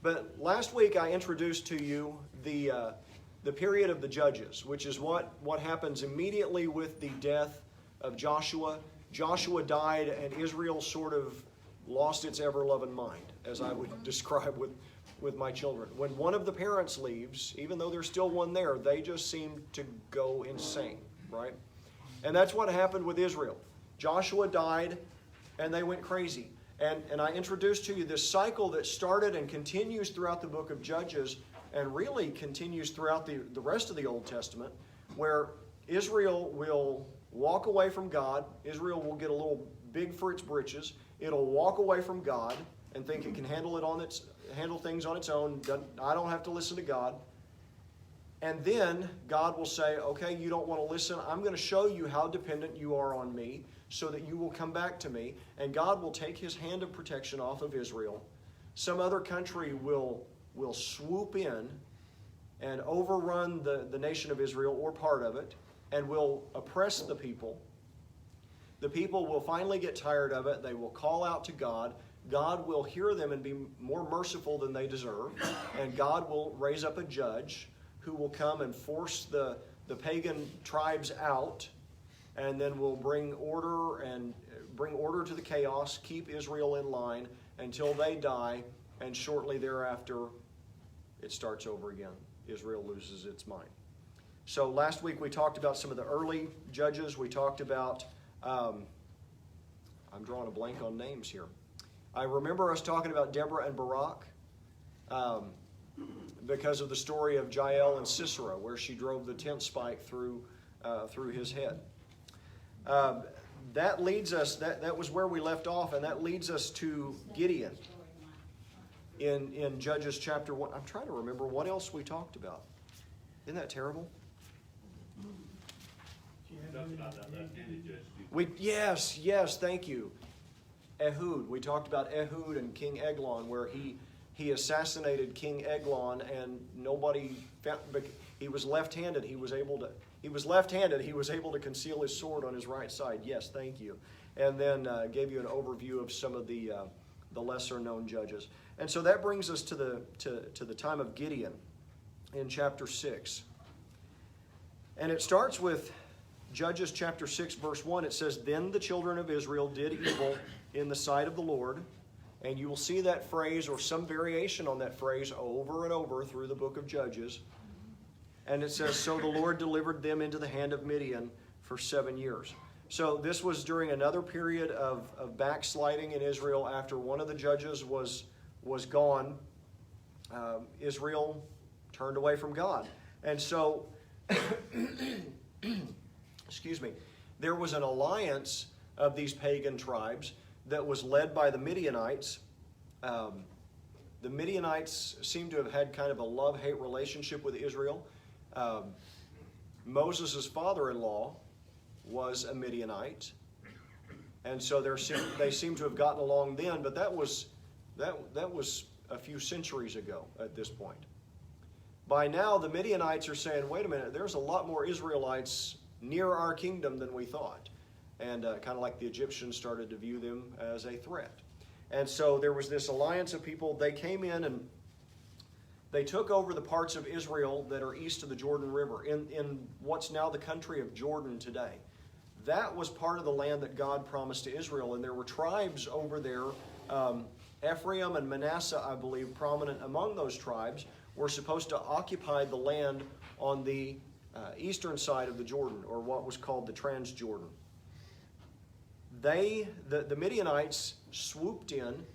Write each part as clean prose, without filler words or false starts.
But last week I introduced to you the period of the Judges, which is what happens immediately with the death of Joshua. Joshua died and Israel sort of lost its ever-loving mind, as I would describe with my children. When one of the parents leaves, even though there's still one there, they just seem to go insane, right? And that's what happened with Israel. Joshua died and they went crazy. And I introduced to you this cycle that started and continues throughout the book of Judges and really continues throughout the rest of the Old Testament, where Israel will walk away from God. Israel will get a little big for its britches. It'll walk away from God and think it can handle things on its own. I don't have to listen to God. And then God will say, okay, you don't want to listen. I'm going to show you how dependent you are on me so that you will come back to me. And God will take his hand of protection off of Israel. Some other country will swoop in and overrun the nation of Israel or part of it and will oppress the people. The people will finally get tired of it. They will call out to God. God will hear them and be more merciful than they deserve. And God will raise up a judge who will come and force the pagan tribes out, and then will bring order to the chaos, keep Israel in line until they die, and shortly thereafter it starts over again. Israel loses its mind. So last week we talked about some of the early judges. We talked about, I'm drawing a blank on names here. I remember us talking about Deborah and Barak because of the story of Jael and Sisera, where she drove the tent spike through his head. That leads us, that was where we left off, and that leads us to Gideon in Judges chapter 1. I'm trying to remember what else we talked about. Isn't that terrible? Yes, thank you. Ehud. We talked about Ehud and King Eglon, where he assassinated King Eglon, and nobody found. He was left-handed. He was able to conceal his sword on his right side. Yes, thank you. And then gave you an overview of some of the lesser-known judges. And so that brings us to the time of Gideon in chapter 6. And it starts with Judges chapter 6, verse 1. It says, "Then the children of Israel did evil in the sight of the Lord." And you will see that phrase or some variation on that phrase over and over through the book of Judges. And it says, "So the Lord delivered them into the hand of Midian for 7 years." So this was during another period of backsliding in Israel after one of the judges was gone. Israel turned away from God. And so, there was an alliance of these pagan tribes that was led by the Midianites. The Midianites seem to have had kind of a love-hate relationship with Israel. Moses' father-in-law was a Midianite, and so they seem to have gotten along then. But that was a few centuries ago at this point. By now, the Midianites are saying, "Wait a minute, there's a lot more Israelites near our kingdom than we thought." And kind of like the Egyptians started to view them as a threat. And so there was this alliance of people. They came in and they took over the parts of Israel that are east of the Jordan River, in what's now the country of Jordan today. That was part of the land that God promised to Israel. And there were tribes over there, Ephraim and Manasseh, I believe, prominent among those tribes, were supposed to occupy the land on the eastern side of the Jordan, or what was called the Transjordan. The Midianites swooped in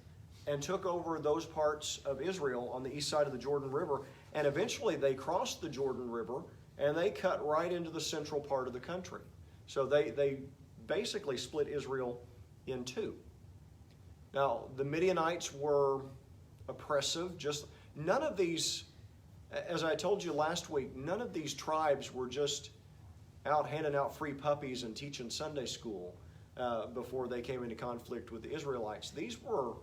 and took over those parts of Israel on the east side of the Jordan River, and eventually they crossed the Jordan River and they cut right into the central part of the country. So they basically split Israel in two. Now, the Midianites were oppressive. None of these, as I told you last week, none of these tribes were just out handing out free puppies and teaching Sunday school before they came into conflict with the Israelites. These were,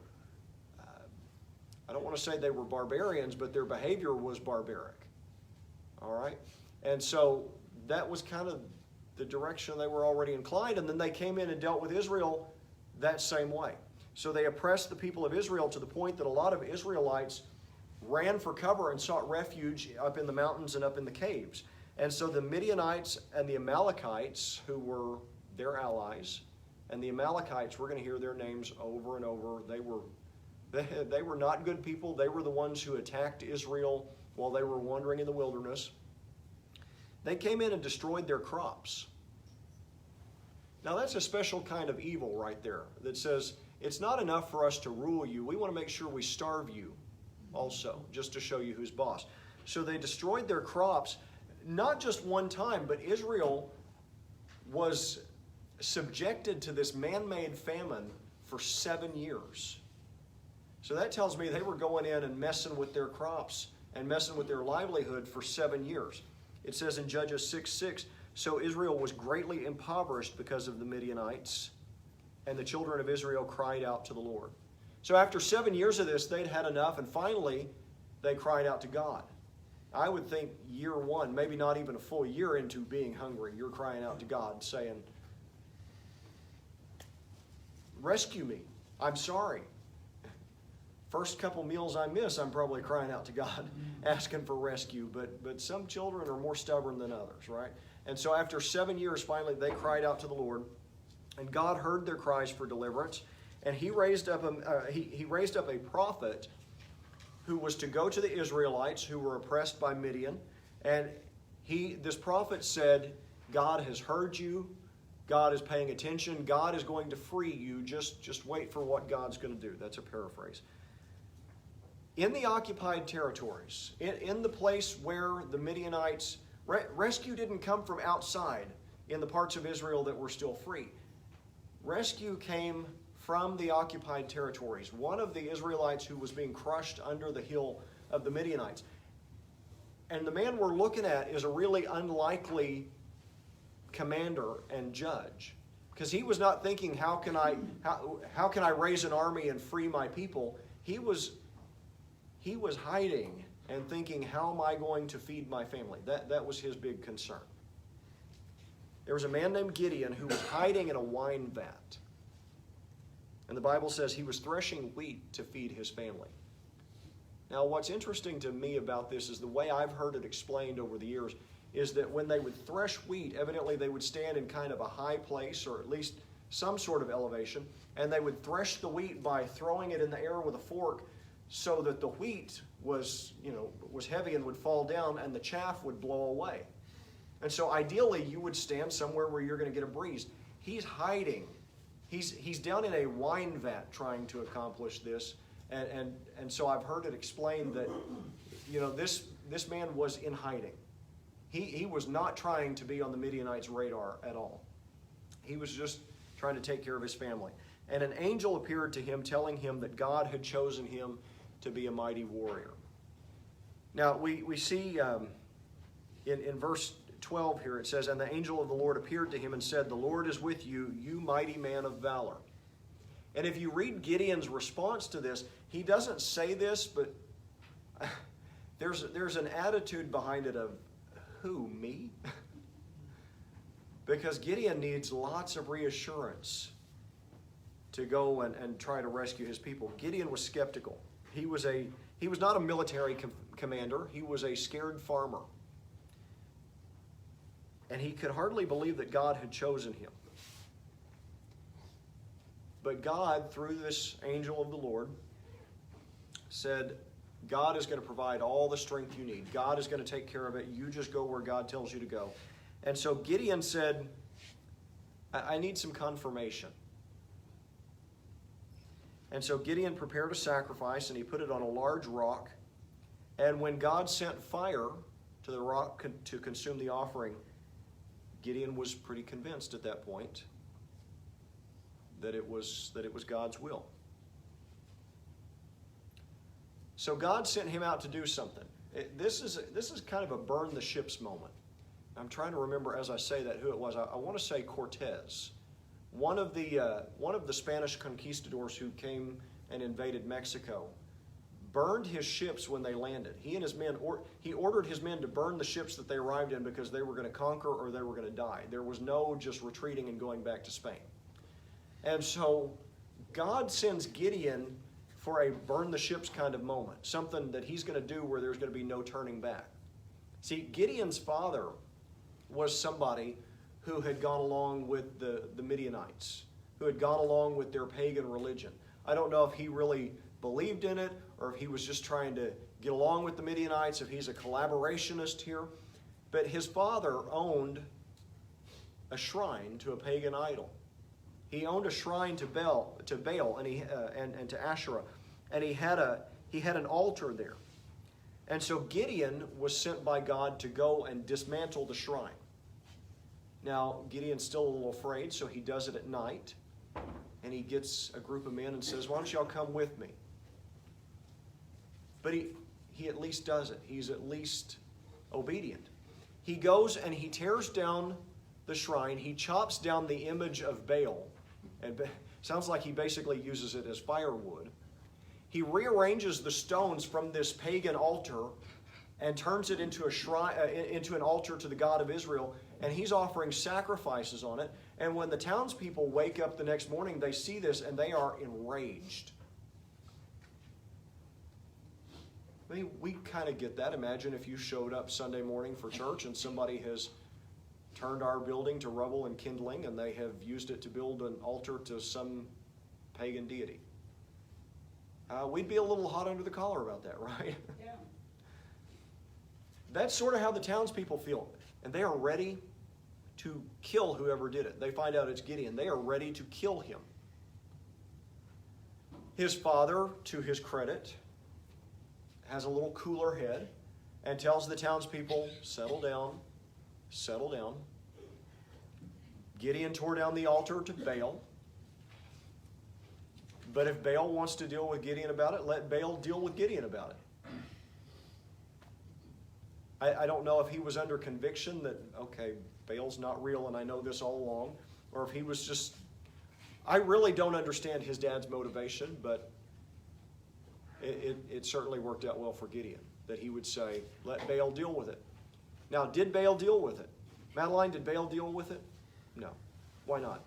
I don't want to say they were barbarians, but their behavior was barbaric. All right? And so that was kind of the direction they were already inclined, and then they came in and dealt with Israel that same way. So they oppressed the people of Israel to the point that a lot of Israelites ran for cover and sought refuge up in the mountains and up in the caves. And so the Midianites and the Amalekites, who were their allies, and the Amalekites, we're going to hear their names over and over. They were not good people. They were the ones who attacked Israel while they were wandering in the wilderness. They came in and destroyed their crops. Now that's a special kind of evil right there that says, it's not enough for us to rule you. We want to make sure we starve you also, just to show you who's boss. So they destroyed their crops, not just one time, but Israel was subjected to this man-made famine for 7 years. So that tells me they were going in and messing with their crops and messing with their livelihood for 7 years. It says in Judges 6:6, so Israel was greatly impoverished because of the Midianites, and the children of Israel cried out to the Lord. So after 7 years of this, they'd had enough, and finally they cried out to God. I would think year one, maybe not even a full year into being hungry, you're crying out to God saying, rescue me, I'm sorry. First couple meals I miss, I'm probably crying out to God, asking for rescue. But some children are more stubborn than others, right? And so after 7 years, finally, they cried out to the Lord. And God heard their cries for deliverance. And he raised up a prophet who was to go to the Israelites who were oppressed by Midian. And this prophet said, God has heard you. God is paying attention. God is going to free you. Just wait for what God's going to do. That's a paraphrase. In the occupied territories, in the place where the Midianites, rescue didn't come from outside in the parts of Israel that were still free. Rescue came from the occupied territories. One of the Israelites who was being crushed under the heel of the Midianites. And the man we're looking at is a really unlikely commander and judge. Because he was not thinking, how can I raise an army and free my people? He was hiding and thinking, how am I going to feed my family? That was his big concern. There was a man named Gideon who was hiding in a wine vat. And the Bible says he was threshing wheat to feed his family. Now, what's interesting to me about this is the way I've heard it explained over the years is that when they would thresh wheat, evidently they would stand in kind of a high place or at least some sort of elevation, and they would thresh the wheat by throwing it in the air with a fork so that the wheat was heavy and would fall down and the chaff would blow away. And so ideally you would stand somewhere where you're going to get a breeze. He's hiding. He's down in a wine vat trying to accomplish this. And so I've heard it explained that this man was in hiding. He was not trying to be on the Midianites' radar at all. He was just trying to take care of his family. And an angel appeared to him telling him that God had chosen him to be a mighty warrior. Now we see in verse 12 here it says, and the angel of the Lord appeared to him and said, the Lord is with you, you mighty man of valor. And if you read Gideon's response to this, he doesn't say this, but there's an attitude behind it of, who, me? Because Gideon needs lots of reassurance to go and try to rescue his people. Gideon was skeptical. He was not a military commander. He was a scared farmer. And he could hardly believe that God had chosen him. But God, through this angel of the Lord, said, God is going to provide all the strength you need. God is going to take care of it. You just go where God tells you to go. And so Gideon said, I need some confirmation. And so Gideon prepared a sacrifice, and he put it on a large rock. And when God sent fire to the rock to consume the offering, Gideon was pretty convinced at that point that it was God's will. So God sent him out to do something. This is kind of a burn the ships moment. I'm trying to remember as I say that who it was. I want to say Cortez, one of the Spanish conquistadors who came and invaded Mexico, burned his ships when they landed. He and his men, he ordered his men to burn the ships that they arrived in because they were going to conquer or they were going to die. There was no just retreating and going back to Spain. And so God sends Gideon for a burn the ships kind of moment, something that he's going to do where there's going to be no turning back. See, Gideon's father was somebody who had gone along with the Midianites, who had gone along with their pagan religion. I don't know if he really believed in it or if he was just trying to get along with the Midianites, if he's a collaborationist here. But his father owned a shrine to a pagan idol. He owned a shrine to Baal and to Asherah, and he had an altar there. And so Gideon was sent by God to go and dismantle the shrine. Now, Gideon's still a little afraid, so he does it at night. And he gets a group of men and says, why don't y'all come with me? But he at least does it. He's at least obedient. He goes and he tears down the shrine. He chops down the image of Baal. And sounds like he basically uses it as firewood. He rearranges the stones from this pagan altar and turns it into a shrine, into an altar to the God of Israel. And he's offering sacrifices on it. And when the townspeople wake up the next morning, they see this and they are enraged. I mean, we kind of get that. Imagine if you showed up Sunday morning for church and somebody has turned our building to rubble and kindling and they have used it to build an altar to some pagan deity. We'd be a little hot under the collar about that, right? Yeah. That's sort of how the townspeople feel. And they are ready to kill whoever did it. They find out it's Gideon. They are ready to kill him. His father, to his credit, has a little cooler head and tells the townspeople, settle down, settle down. Gideon tore down the altar to Baal. But if Baal wants to deal with Gideon about it, let Baal deal with Gideon about it. I don't know if he was under conviction that, okay, Baal's not real and I know this all along, or if he was just, I really don't understand his dad's motivation, but it certainly worked out well for Gideon, that he would say, let Baal deal with it. Now, did Baal deal with it? Madeline, did Baal deal with it? No. Why not?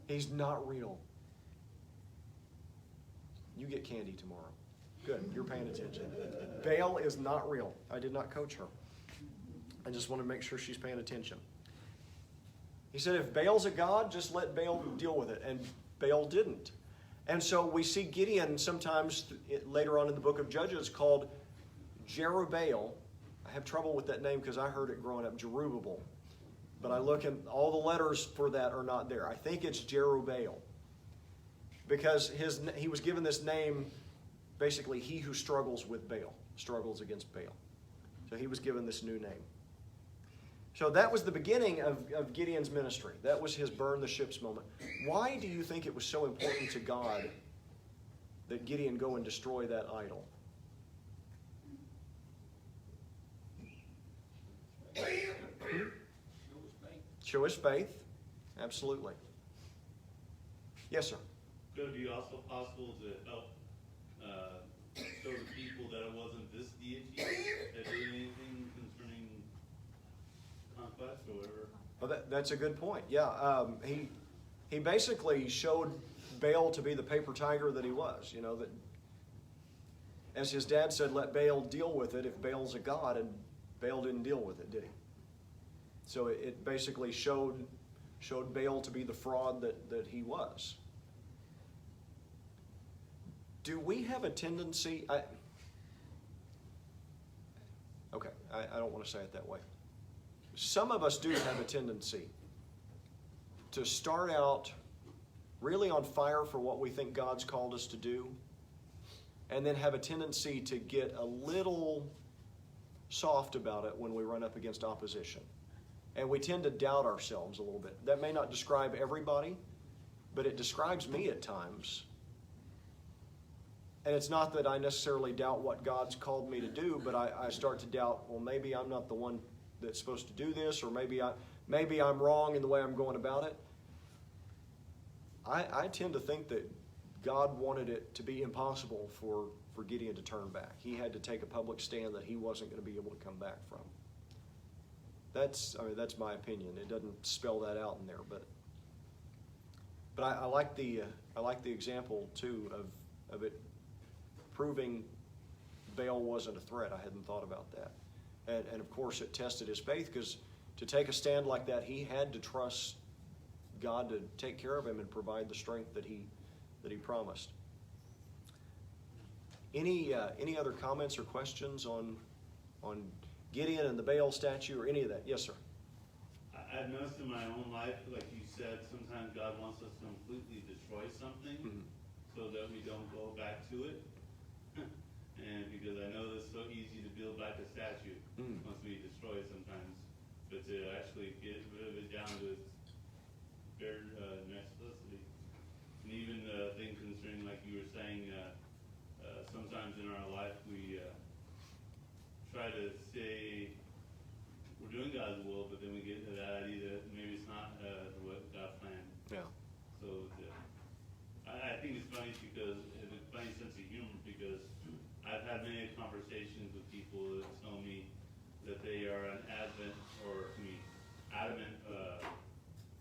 He's not real. You get candy tomorrow. Good, you're paying attention. Baal is not real. I did not coach her. I just want to make sure she's paying attention. He said, if Baal's a god, just let Baal deal with it. And Baal didn't. And so we see Gideon sometimes later on in the book of Judges called Jerubbaal. I have trouble with that name because I heard it growing up, Jerubbaal. But I look and all the letters for that are not there. I think it's Jerubbaal. Because he was given this name, basically, he who struggles with Baal, struggles against Baal. So he was given this new name. So that was the beginning of Gideon's ministry. That was his burn the ships moment. Why do you think it was so important to God that Gideon go and destroy that idol? Show his faith. Absolutely. Yes, sir. Could it be also possible to help show the people that it wasn't this deity that did anything concerning conquest or whatever? Oh, that's a good point. Yeah, he basically showed Baal to be the paper tiger that he was. You know, that as his dad said, let Baal deal with it if Baal's a god, and Baal didn't deal with it, did he? So it basically showed Baal to be the fraud that he was. Do we have a tendency... I don't want to say it that way. Some of us do have a tendency to start out really on fire for what we think God's called us to do, and then have a tendency to get a little soft about it when we run up against opposition. And we tend to doubt ourselves a little bit. That may not describe everybody, but it describes me at times. And it's not that I necessarily doubt what God's called me to do, but I start to doubt, well, maybe I'm not the one that's supposed to do this, or maybe I'm wrong in the way I'm going about it. I tend to think that God wanted it to be impossible for Gideon to turn back. He had to take a public stand that he wasn't going to be able to come back from. That's my opinion. It doesn't spell that out in there, but But I like the example too of it proving Baal wasn't a threat. I hadn't thought about that, and of course it tested his faith, because to take a stand like that, he had to trust God to take care of him and provide the strength that he promised. Any other comments or questions on Gideon and the Baal statue or any of that? Yes, sir. I've noticed in my own life, like you said, sometimes God wants us to completely destroy something so that we don't go back to it. And because I know it's so easy to build back a statue once we destroy it sometimes, but to actually get rid of it down to its bare necessity. And even the thing concerning, like you were saying, sometimes in our life we try to say we're doing God's will, but then we get to that idea that maybe it's not what God planned. Yeah. So I think it's funny because it's a funny sense of humor, because I've had many conversations with people that tell me that they are an adamant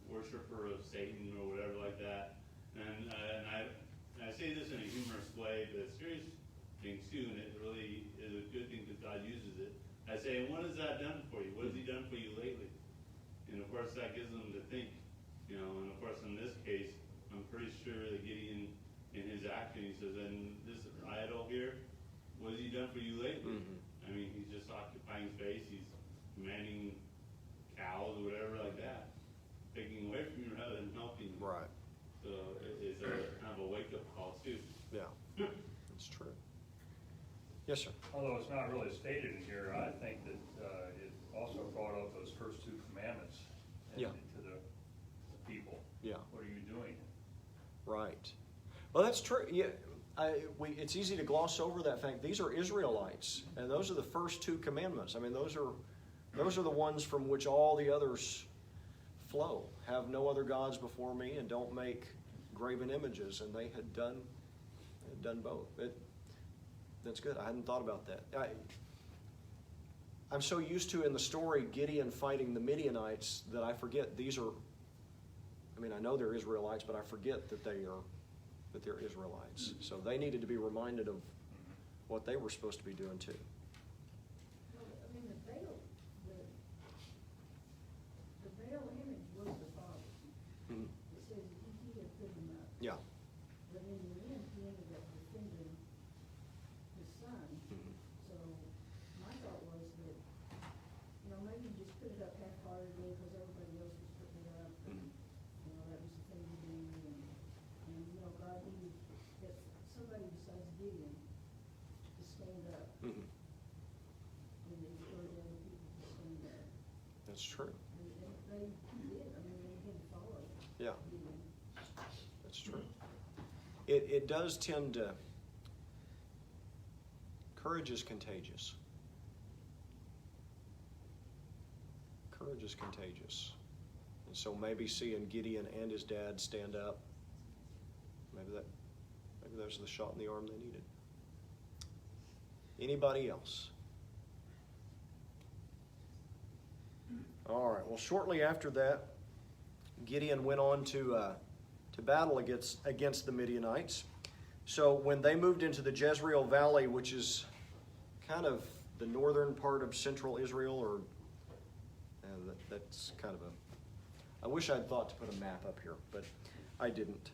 worshiper of Satan or whatever like that. And I say this in a humorous way, but it's serious thing too, and it really is a good thing because God uses it. I say, what has that done for you? What has he done for you lately? And of course that gives them to think, and of course in this case, I'm pretty sure that Gideon, in his action, he says, and this idol here, what has he done for you lately? I mean, he's just occupying space, he's commanding cows or whatever like that, taking away from you rather than helping you. Right. So it's a kind of a wake-up call too. Yeah, that's true. Yes, sir. Although it's not really stated in here, I think that it also brought up those first two commandments to the people. Yeah. What are you doing? Right. Well, that's true. Yeah, it's easy to gloss over that fact. These are Israelites, and those are the first two commandments. I mean, those are the ones from which all the others flow. Have no other gods before me, and don't make graven images. And they had done both. That's good. I hadn't thought about that. I'm so used to in the story Gideon fighting the Midianites that I forget these are. I mean, I know they're Israelites, but I forget that they're Israelites. So they needed to be reminded of what they were supposed to be doing too. Well, I mean, the Baal image was the father. Mhm. It says he had put him up. Yeah. But in the end, he ended up defending his son. So my thought was that, maybe you just put it up half-heartedly because everybody else was putting it up. That was the thing to do. And God needed somebody besides Gideon to stand up. And they encouraged other people to stand up. That's true. And they did. I mean, they had to follow. Yeah. Gideon. That's true. It does tend to. Courage is contagious. Courage is contagious. And so maybe seeing Gideon and his dad stand up, maybe there's the shot in the arm they needed. Anybody else? All right. Well, shortly after that, Gideon went on to battle against the Midianites. So when they moved into the Jezreel Valley, which is kind of the northern part of central Israel, that's kind of I wish I'd thought to put a map up here, but I didn't.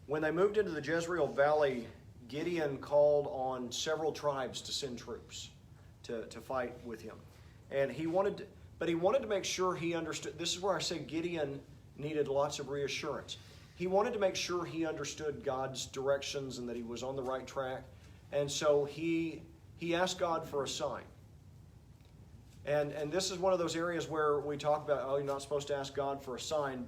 When they moved into the Jezreel Valley, Gideon called on several tribes to send troops to fight with him. And he wanted to make sure he understood. This is where I say Gideon needed lots of reassurance. He wanted to make sure he understood God's directions and that he was on the right track. And so he asked God for a sign. And this is one of those areas where we talk about, you're not supposed to ask God for a sign,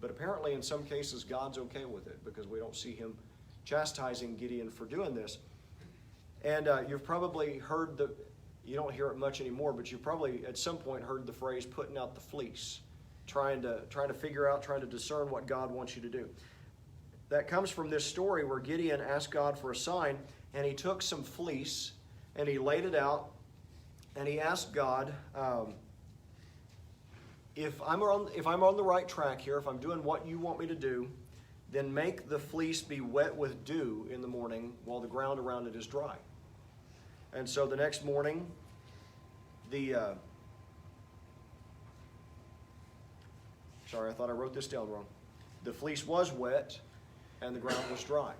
but apparently in some cases God's okay with it because we don't see him chastising Gideon for doing this. And you've probably heard you don't hear it much anymore, but you've probably at some point heard the phrase putting out the fleece, trying to figure out, trying to discern what God wants you to do. That comes from this story where Gideon asked God for a sign, and he took some fleece and he laid it out, and he asked God, if I'm on the right track here, if I'm doing what you want me to do, then make the fleece be wet with dew in the morning while the ground around it is dry. And so the next morning, sorry, I thought I wrote this down wrong. The fleece was wet and the ground was dry.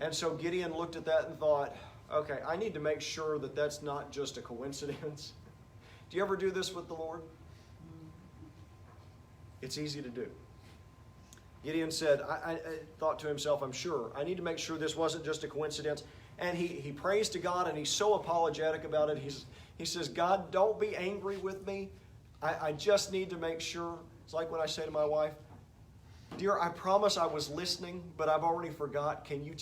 And so Gideon looked at that and thought, okay, I need to make sure that that's not just a coincidence. Do you ever do this with the Lord? It's easy to do. Gideon said, I thought to himself, I'm sure, I need to make sure this wasn't just a coincidence. And he prays to God, and he's so apologetic about it. He says, God, don't be angry with me. I just need to make sure. It's like when I say to my wife, dear, I promise I was listening, but I've already forgot. Can you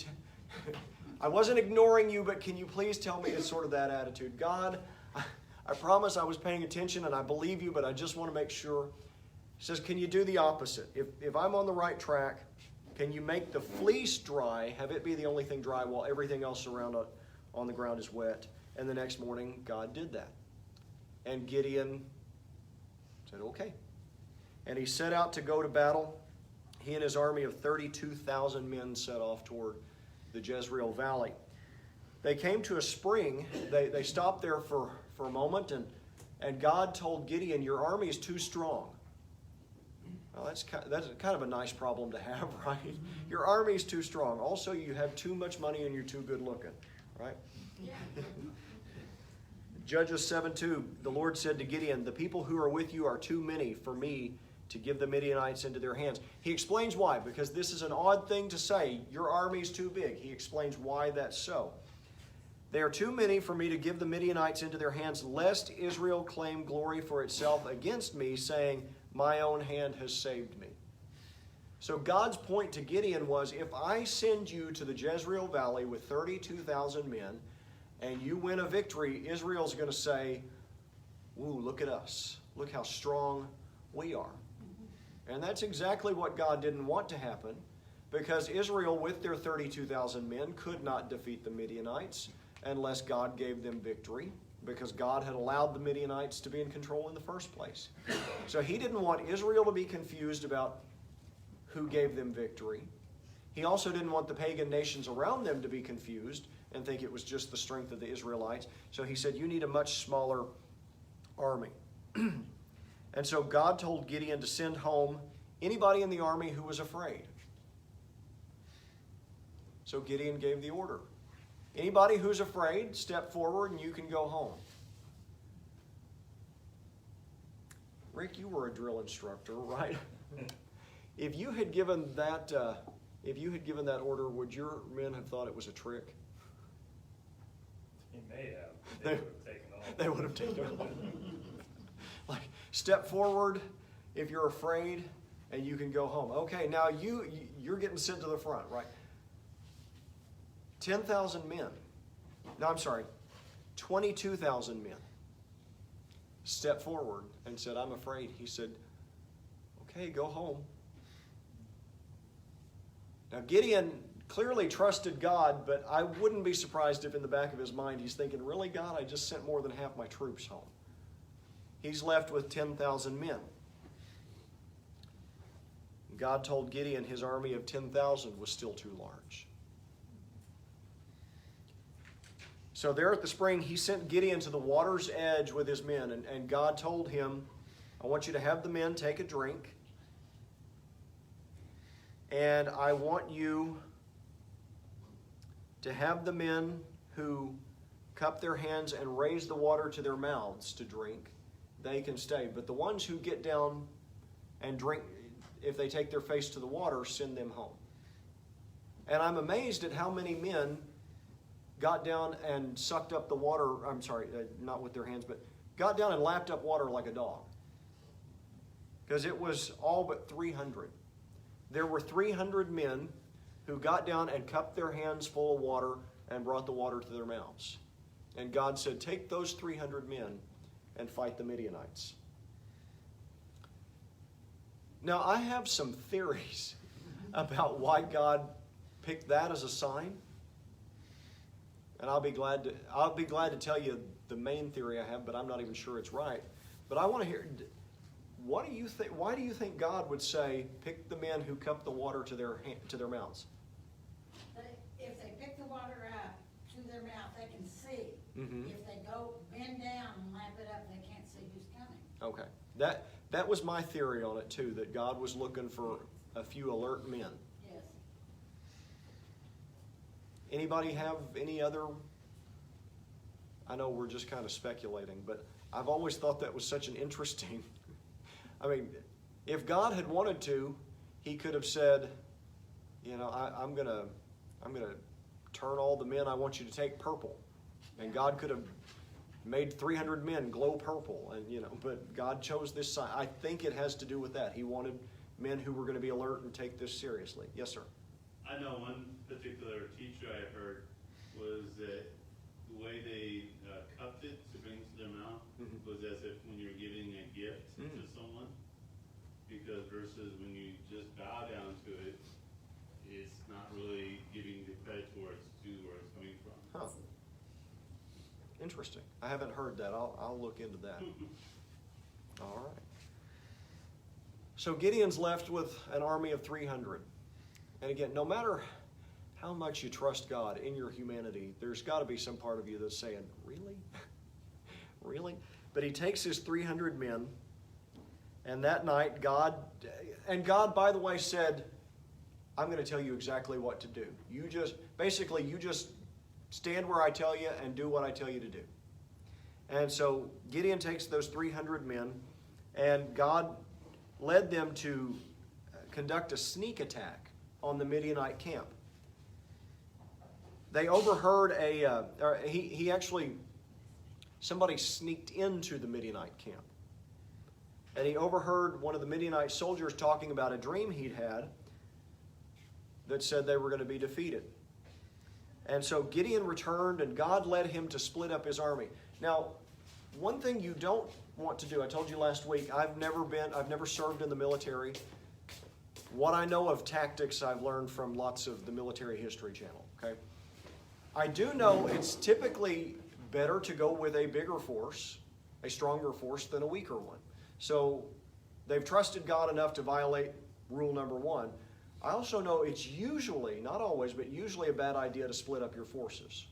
I wasn't ignoring you, but can you please tell me? It's sort of that attitude. God, I promise I was paying attention, and I believe you, but I just want to make sure. He says, can you do the opposite? If I'm on the right track, can you make the fleece dry, have it be the only thing dry while everything else around on the ground is wet? And the next morning, God did that. And Gideon said, okay. And he set out to go to battle. He and his army of 32,000 men set off toward the Jezreel Valley. They came to a spring. They stopped there for a moment, and God told Gideon, your army is too strong. Well, that's kind of a nice problem to have, right? Your army is too strong. Also, you have too much money and you're too good looking, right? Yeah. Judges 7:2, the Lord said to Gideon, the people who are with you are too many for me to give the Midianites into their hands. He explains why, because this is an odd thing to say, your army is too big. He explains why that's so. They are too many for me to give the Midianites into their hands, lest Israel claim glory for itself against me, saying, my own hand has saved me. So God's point to Gideon was, if I send you to the Jezreel Valley with 32,000 men, and you win a victory, Israel's going to say, ooh, look at us. Look how strong we are. And that's exactly what God didn't want to happen, because Israel, with their 32,000 men, could not defeat the Midianites unless God gave them victory, because God had allowed the Midianites to be in control in the first place. So he didn't want Israel to be confused about who gave them victory. He also didn't want the pagan nations around them to be confused and think it was just the strength of the Israelites. So he said, you need a much smaller army. And so God told Gideon to send home anybody in the army who was afraid. So Gideon gave the order. Anybody who's afraid, step forward and you can go home. Rick, you were a drill instructor, right? If you had given that order, would your men have thought it was a trick? He may have. They would have taken off. They would have taken off. Like, step forward if you're afraid, and you can go home. Okay, now you're getting sent to the front, right? 10,000 men. No, I'm sorry. 22,000 men stepped forward and said, I'm afraid. He said, okay, go home. Now, Gideon clearly trusted God, but I wouldn't be surprised if in the back of his mind he's thinking, really, God, I just sent more than half my troops home. He's left with 10,000 men. God told Gideon his army of 10,000 was still too large. So there at the spring, he sent Gideon to the water's edge with his men, and God told him, I want you to have the men take a drink, and I want you to have the men who cup their hands and raise the water to their mouths to drink, they can stay. But the ones who get down and drink, if they take their face to the water, send them home. And I'm amazed at how many men got down and sucked up the water, not with their hands, but got down and lapped up water like a dog. Because it was all but 300. There were 300 men who got down and cupped their hands full of water and brought the water to their mouths. And God said, take those 300 men and fight the Midianites. Now, I have some theories about why God picked that as a sign. And I'll be glad to tell you the main theory I have, but I'm not even sure it's right. But I want to hear, What do you think? Why do you think God would say, pick the men who cup the water to their mouths? If they pick the water up to their mouth, they can see. Mm-hmm. If they go bend down and lap it up, they can't see who's coming. Okay. That was my theory on it too, that God was looking for a few alert men. Yes. Anybody have any other? I know we're just kind of speculating, but I've always thought that was such an interesting. I mean, if God had wanted to, He could have said, you know, I'm gonna turn all the men I want you to take purple, and God could have made 300 men glow purple, and you know, but God chose this sign. I think it has to do with that. He wanted men who were going to be alert and take this seriously. Yes, sir. I know one particular teacher I heard was that the way they cupped it to bring to their mouth was as if when you're giving a gift to someone, because versus when you just bow down to it, it's not really giving the credit to where it's due, where it's coming from. Huh. Interesting. I haven't heard that. I'll look into that. All right. So Gideon's left with an army of 300. And again, no matter how much you trust God in your humanity, there's got to be some part of you that's saying, really? Really? But he takes his 300 men, and that night God, by the way, said, I'm going to tell you exactly what to do. You just stand where I tell you and do what I tell you to do. And so Gideon takes those 300 men, and God led them to conduct a sneak attack on the Midianite camp. They overheard somebody sneaked into the Midianite camp. And he overheard one of the Midianite soldiers talking about a dream he'd had that said they were going to be defeated. And so Gideon returned, and God led him to split up his army. Now, one thing you don't want to do, I told you last week, I've never served in the military. What I know of tactics, I've learned from lots of the Military History Channel, okay? I do know it's typically better to go with a bigger force, a stronger force, than a weaker one. So they've trusted God enough to violate rule number 1. I also know it's usually, not always, but usually a bad idea to split up your forces.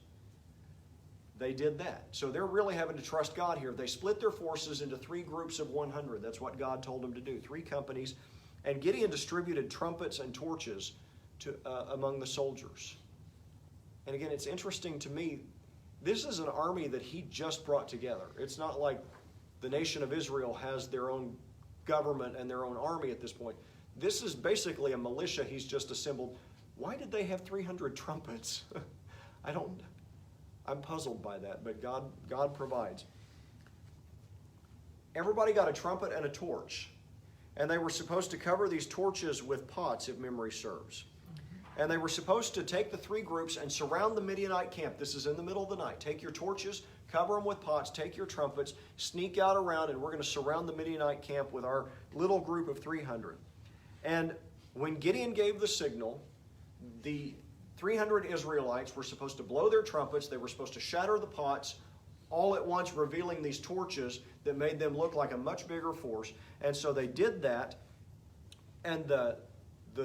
They did that. So they're really having to trust God here. They split their forces into 3 groups of 100. That's what God told them to do, 3 companies. And Gideon distributed trumpets and torches among the soldiers. And again, it's interesting to me, this is an army that he just brought together. It's not like the nation of Israel has their own government and their own army at this point. This is basically a militia he's just assembled. Why did they have 300 trumpets? I'm puzzled by that, but God provides. Everybody got a trumpet and a torch. And they were supposed to cover these torches with pots, if memory serves. And they were supposed to take the 3 groups and surround the Midianite camp. This is in the middle of the night. Take your torches, cover them with pots, take your trumpets, sneak out around, and we're going to surround the Midianite camp with our little group of 300. And when Gideon gave the signal, the 300 Israelites were supposed to blow their trumpets. They were supposed to shatter the pots, all at once revealing these torches that made them look like a much bigger force. And so they did that, and the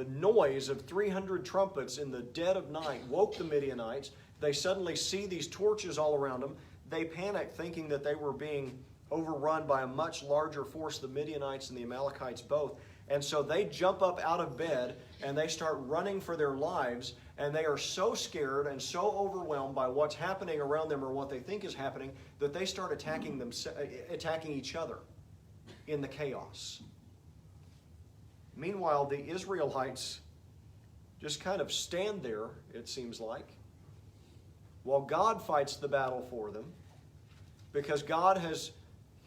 noise of 300 trumpets in the dead of night woke the Midianites. They suddenly see these torches all around them. They panic, thinking that they were being overrun by a much larger force, the Midianites and the Amalekites both. And so they jump up out of bed, and they start running for their lives, and they are so scared and so overwhelmed by what's happening around them, or what they think is happening, that they start attacking each other in the chaos. Meanwhile, the Israelites just kind of stand there, it seems like, while God fights the battle for them, because God has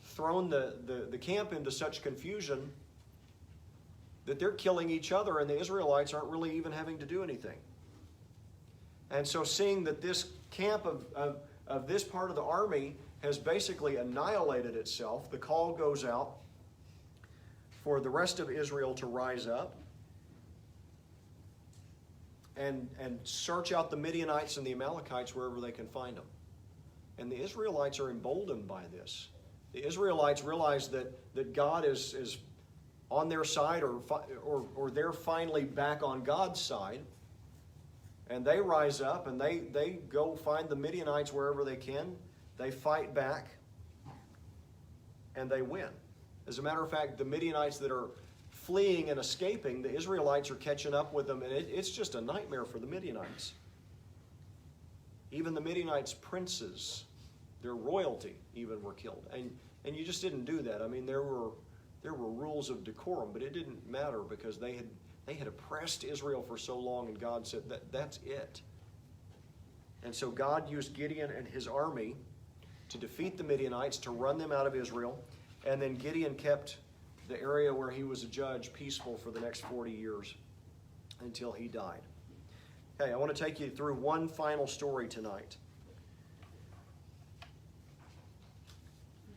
thrown the camp into such confusion that they're killing each other, and the Israelites aren't really even having to do anything. And so seeing that this camp of this part of the army has basically annihilated itself, the call goes out for the rest of Israel to rise up and search out the Midianites and the Amalekites wherever they can find them. And the Israelites are emboldened by this. The Israelites realize that God is on their side, or they're finally back on God's side. And they rise up and they go find the Midianites wherever they can. They fight back and they win. As a matter of fact, the Midianites that are fleeing and escaping, the Israelites are catching up with them, and it's just a nightmare for the Midianites. Even the Midianites' princes, their royalty even, were killed. And you just didn't do that. I mean, there were rules of decorum, but it didn't matter because they had oppressed Israel for so long, and God said that's it. And so God used Gideon and his army to defeat the Midianites, to run them out of Israel, and then Gideon kept the area where he was a judge peaceful for the next 40 years until he died. Okay, I want to take you through one final story tonight.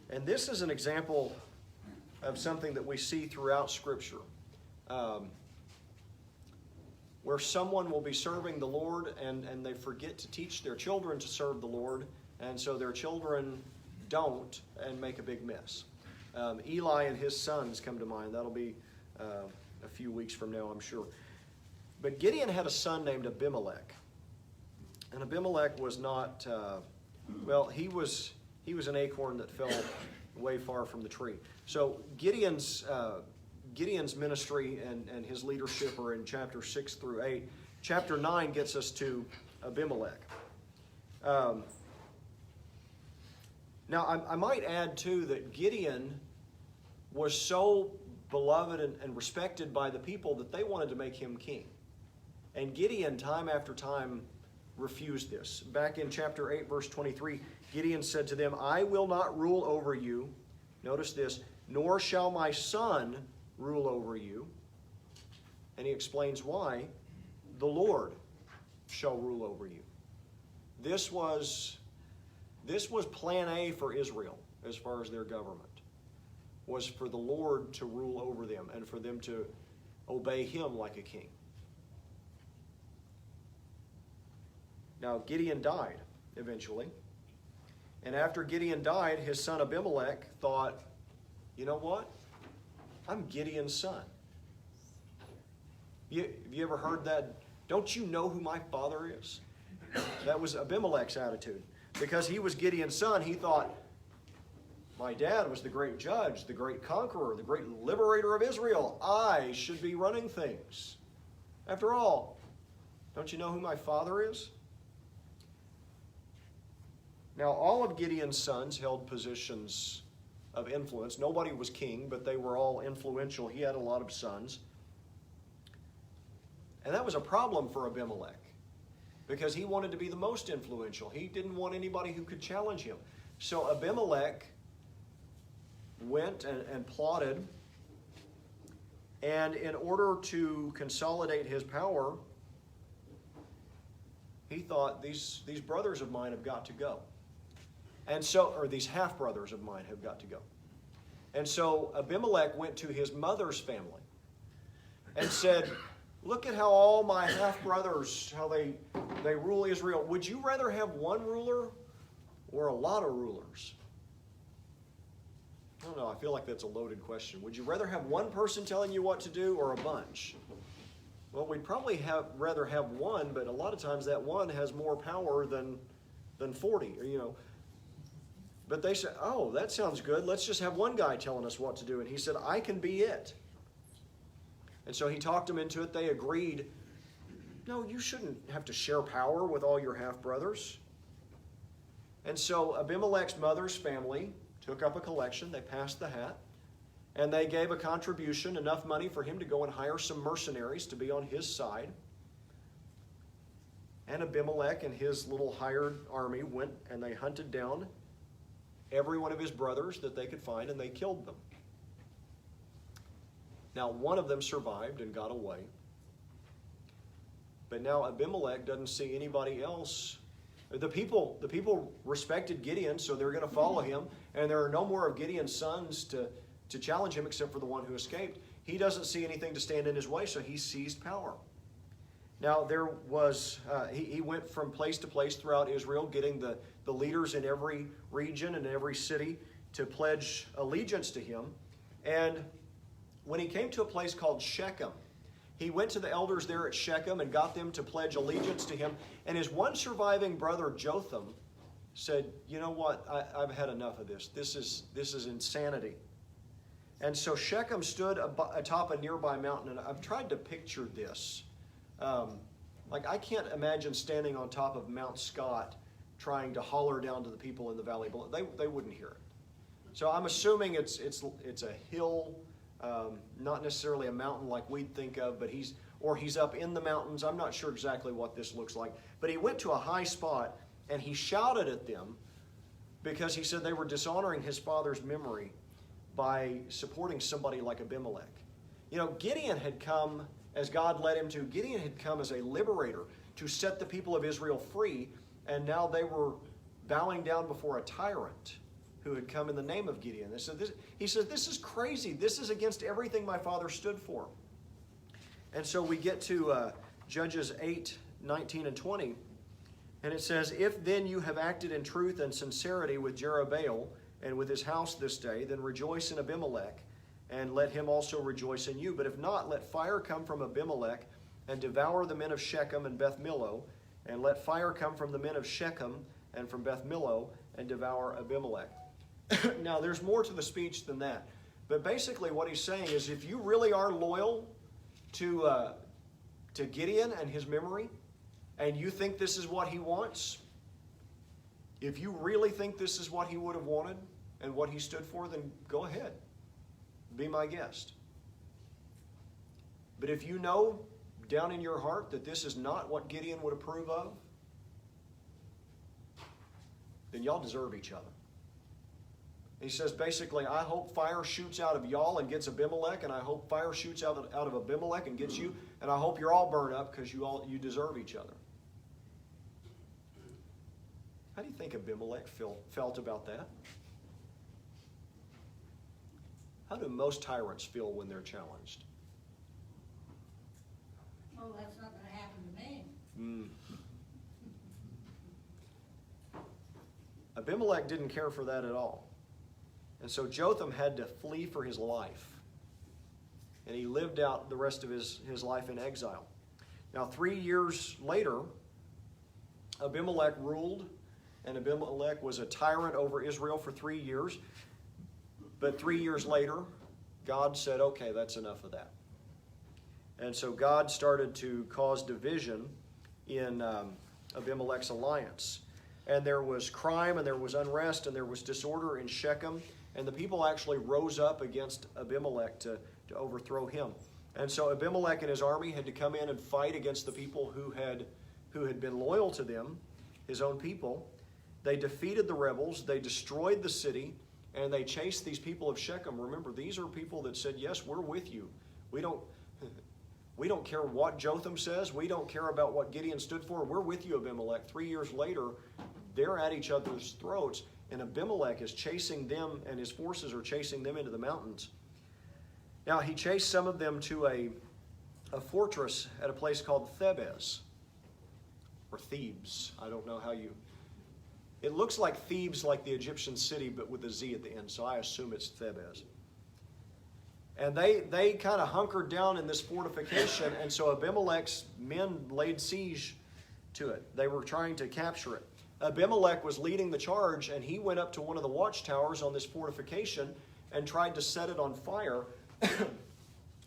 And this is an example of something that we see throughout Scripture, where someone will be serving the Lord and they forget to teach their children to serve the Lord, and so their children don't and make a big mess. Eli and his sons come to mind. That'll be a few weeks from now, I'm sure. But Gideon had a son named Abimelech. And Abimelech was not, he was an acorn that fell way far from the tree. So Gideon's ministry and his leadership are in chapter 6 through 8. Chapter 9 gets us to Abimelech. Now, I might add, too, that Gideon was so beloved and respected by the people that they wanted to make him king. And Gideon, time after time, refused this. Back in chapter 8, verse 23, Gideon said to them, I will not rule over you. Notice this, nor shall my son rule over you. And he explains why. The Lord shall rule over you. This was plan A for Israel as far as their government, was for the Lord to rule over them and for them to obey him like a king. Now, Gideon died eventually. And after Gideon died, his son Abimelech thought, you know what? I'm Gideon's son. Have you ever heard that? Don't you know who my father is? That was Abimelech's attitude. Because he was Gideon's son, he thought, my dad was the great judge, the great conqueror, the great liberator of Israel. I should be running things. After all, don't you know who my father is? Now, all of Gideon's sons held positions of influence. Nobody was king, but they were all influential. He had a lot of sons. And that was a problem for Abimelech, because he wanted to be the most influential. He didn't want anybody who could challenge him. So Abimelech went and plotted, and in order to consolidate his power, he thought, these brothers of mine have got to go. And so, or these half-brothers of mine have got to go. And so Abimelech went to his mother's family and said, look at how all my half-brothers, how they rule Israel. Would you rather have one ruler or a lot of rulers? I don't know, I feel like that's a loaded question. Would you rather have one person telling you what to do or a bunch? Well, we'd probably rather have one, but a lot of times that one has more power than 40, But they said, oh, that sounds good. Let's just have one guy telling us what to do. And he said, I can be it. And so he talked them into it. They agreed, no, you shouldn't have to share power with all your half-brothers. And so Abimelech's mother's family took up a collection. They passed the hat. And they gave a contribution, enough money for him to go and hire some mercenaries to be on his side. And Abimelech and his little hired army went and they hunted down every one of his brothers that they could find, and they killed them. Now, one of them survived and got away. But now Abimelech doesn't see anybody else. The people respected Gideon, so they're going to follow him, and there are no more of Gideon's sons to challenge him except for the one who escaped. He doesn't see anything to stand in his way, so he seized power. Now, there was, he went from place to place throughout Israel, getting the leaders in every region and every city to pledge allegiance to him. And when he came to a place called Shechem, he went to the elders there at Shechem and got them to pledge allegiance to him. And his one surviving brother, Jotham, said, you know what, I've had enough of this. This is insanity. And so Shechem stood atop a nearby mountain, and I've tried to picture this. I can't imagine standing on top of Mount Scott trying to holler down to the people in the valley below. They wouldn't hear it. So I'm assuming it's a hill, not necessarily a mountain like we'd think of, but he's up in the mountains. I'm not sure exactly what this looks like. But he went to a high spot and he shouted at them because he said they were dishonoring his father's memory by supporting somebody like Abimelech. You know, Gideon had come as God led him to. Gideon had come as a liberator to set the people of Israel free, and now they were bowing down before a tyrant who had come in the name of Gideon. He says, this is crazy. This is against everything my father stood for. And so we get to Judges 8, 19 and 20. And it says, if then you have acted in truth and sincerity with Jerubbaal and with his house this day, then rejoice in Abimelech, and let him also rejoice in you. But if not, let fire come from Abimelech and devour the men of Shechem and Beth Millo, and let fire come from the men of Shechem and from Beth Millo and devour Abimelech. Now, there's more to the speech than that. But basically what he's saying is if you really are loyal to Gideon and his memory, and you think this is what he wants, if you really think this is what he would have wanted and what he stood for, then go ahead. Be my guest. But if you know down in your heart that this is not what Gideon would approve of, then y'all deserve each other. He says basically, I hope fire shoots out of y'all and gets Abimelech, and I hope fire shoots out of Abimelech and gets you, and I hope you're all burned up because you deserve each other. How do you think Abimelech felt about that? How do most tyrants feel when they're challenged? Oh, that's not going to happen to me. Abimelech didn't care for that at all. And so Jotham had to flee for his life. And he lived out the rest of his life in exile. Now, 3 years later, Abimelech ruled, and Abimelech was a tyrant over Israel for 3 years. But 3 years later, God said, okay, that's enough of that. And so God started to cause division in Abimelech's alliance. And there was crime, and there was unrest, and there was disorder in Shechem. And the people actually rose up against Abimelech to overthrow him. And so Abimelech and his army had to come in and fight against the people who had been loyal to them, his own people. They defeated the rebels. They destroyed the city. And they chased these people of Shechem. Remember, these are people that said, yes, we're with you. We don't care what Jotham says. We don't care about what Gideon stood for. We're with you, Abimelech. 3 years later, they're at each other's throats. And Abimelech is chasing them, and his forces are chasing them into the mountains. Now, he chased some of them to a fortress at a place called Thebes, or Thebes. I don't know how you... It looks like Thebes, like the Egyptian city, but with a Z at the end, so I assume it's Thebes. And they kind of hunkered down in this fortification, and so Abimelech's men laid siege to it. They were trying to capture it. Abimelech was leading the charge, and he went up to one of the watchtowers on this fortification and tried to set it on fire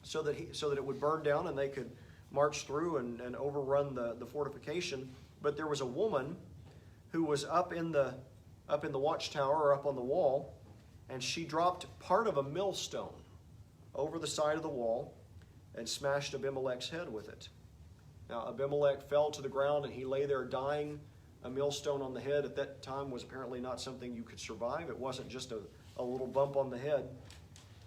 so that it would burn down and they could march through and overrun the fortification. But there was a woman who was up in the watchtower, or up on the wall, and she dropped part of a millstone over the side of the wall and smashed Abimelech's head with it. Now Abimelech fell to the ground and he lay there dying. A millstone on the head at that time was apparently not something you could survive. It wasn't just a little bump on the head.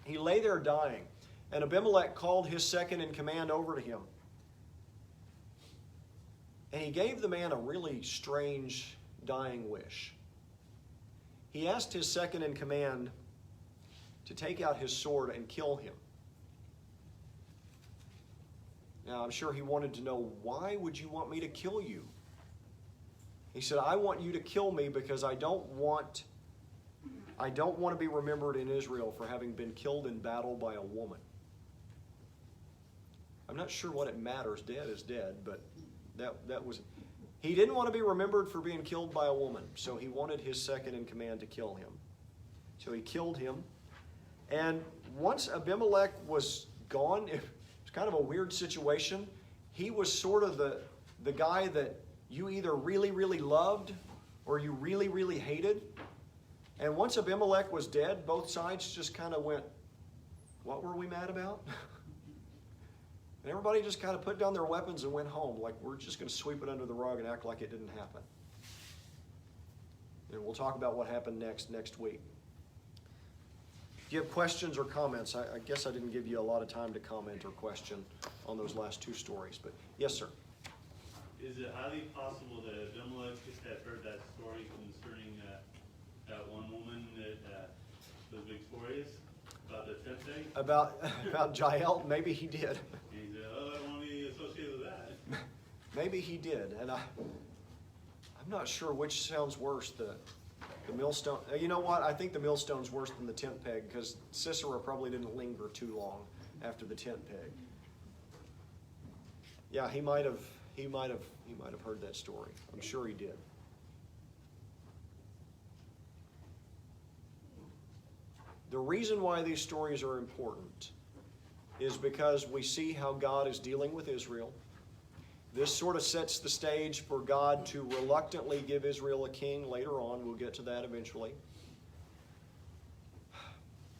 He lay there dying, and Abimelech called his second in command over to him. And he gave the man a really strange dying wish. He asked his second in command to take out his sword and kill him. Now, I'm sure he wanted to know, why would you want me to kill you? He said, I want you to kill me because I don't want I don't want to be remembered in Israel for having been killed in battle by a woman. I'm not sure what it matters. Dead is dead, but that was... He didn't want to be remembered for being killed by a woman, so he wanted his second in command to kill him. So he killed him. And once Abimelech was gone, it was kind of a weird situation. He was sort of the guy that you either really, really loved or you really, really hated. And once Abimelech was dead, both sides just kind of went, what were we mad about? And everybody just kind of put down their weapons and went home, like we're just going to sweep it under the rug and act like it didn't happen. And we'll talk about what happened next week. If you have questions or comments, I guess I didn't give you a lot of time to comment or question on those last two stories, but yes, sir. Is it highly possible that Abimelech had heard that story concerning that one woman that was victorious about the tent peg? About Jael? Maybe he did. And he said, oh, I don't want to be associated with that. Maybe he did, and I'm not sure which sounds worse, the millstone. You know what? I think the millstone's worse than the tent peg because Sisera probably didn't linger too long after the tent peg. Yeah, he might have heard that story. I'm sure he did. The reason why these stories are important is because we see how God is dealing with Israel. This sort of sets the stage for God to reluctantly give Israel a king later on. We'll get to that eventually.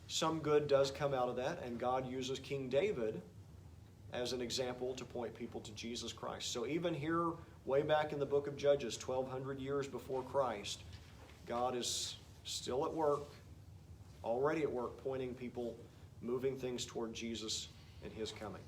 Some good does come out of that, and God uses King David as an example to point people to Jesus Christ. So even here, way back in the book of Judges, 1,200 years before Christ, God is still at work, already at work, pointing people, moving things toward Jesus and his coming.